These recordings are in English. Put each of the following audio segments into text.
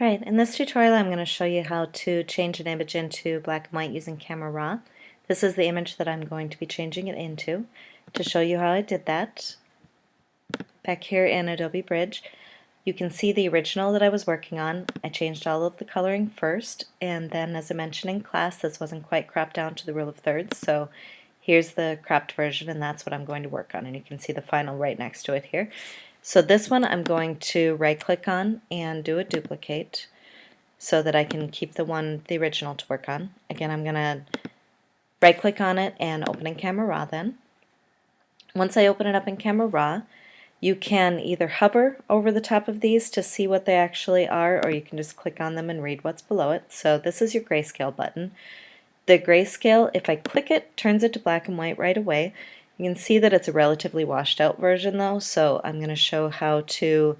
Alright, in this tutorial I'm going to show you how to change an image into black and white using Camera Raw. This is the image that I'm going to be changing it into. To show you how I did that, back here in Adobe Bridge, you can see the original that I was working on. I changed all of the coloring first, and then as I mentioned in class, this wasn't quite cropped down to the rule of thirds, so here's the cropped version, and that's what I'm going to work on, and you can see the final right next to it here. So this one I'm going to right-click on and do a duplicate so that I can keep the original to work on. Again, I'm going to right-click on it and open in Camera Raw then. Once I open it up in Camera Raw, you can either hover over the top of these to see what they actually are, or you can just click on them and read what's below it. So this is your grayscale button. The grayscale, if I click it, turns it to black and white right away. You can see that it's a relatively washed out version though, so I'm going to show how to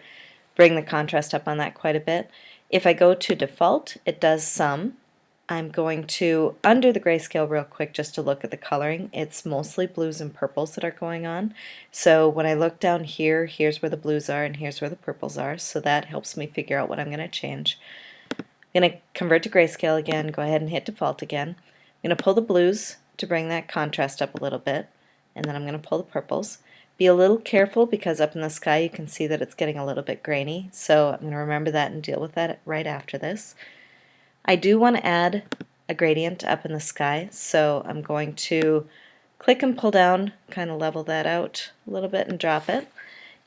bring the contrast up on that quite a bit. If I go to default, it does some. I'm going to undo the grayscale real quick just to look at the coloring. It's mostly blues and purples that are going on. So when I look down here, here's where the blues are and here's where the purples are, so that helps me figure out what I'm going to change. I'm going to convert to grayscale again, go ahead and hit default again. I'm going to pull the blues to bring that contrast up a little bit, and then I'm going to pull the purples. Be a little careful because up in the sky you can see that it's getting a little bit grainy, so I'm going to remember that and deal with that right after this. I do want to add a gradient up in the sky, so I'm going to click and pull down, kind of level that out a little bit and drop it.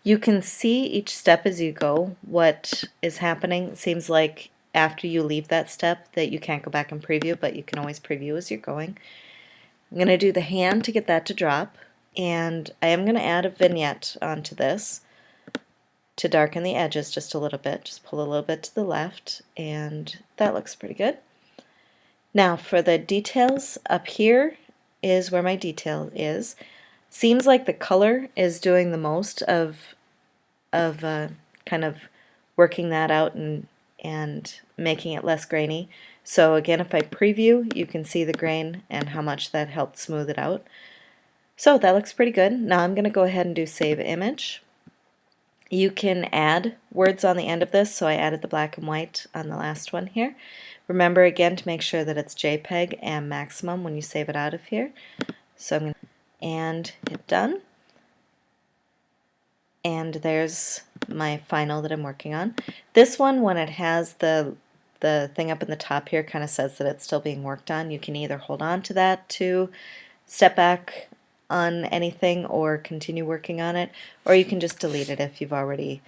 You can see each step as you go what is happening. It seems like after you leave that step that you can't go back and preview, but you can always preview as you're going. I'm going to do the hand to get that to drop, and I am going to add a vignette onto this to darken the edges just a little bit. Just pull a little bit to the left, and that looks pretty good. Now for the details, up here is where my detail is. Seems like the color is doing the most of kind of working that out and making it less grainy. So again, if I preview, you can see the grain and how much that helped smooth it out. So that looks pretty good. Now I'm going to go ahead and do Save Image. You can add words on the end of this, so I added the black and white on the last one here. Remember again to make sure that it's JPEG and maximum when you save it out of here. So I'm going to hit done. And there's my final that I'm working on. This one, when it has the thing up in the top here, kind of says that it's still being worked on. You can either hold on to that to step back on anything or continue working on it, or you can just delete it if you've already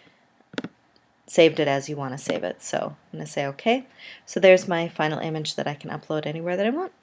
saved it as you want to save it. So I'm going to say OK. So there's my final image that I can upload anywhere that I want.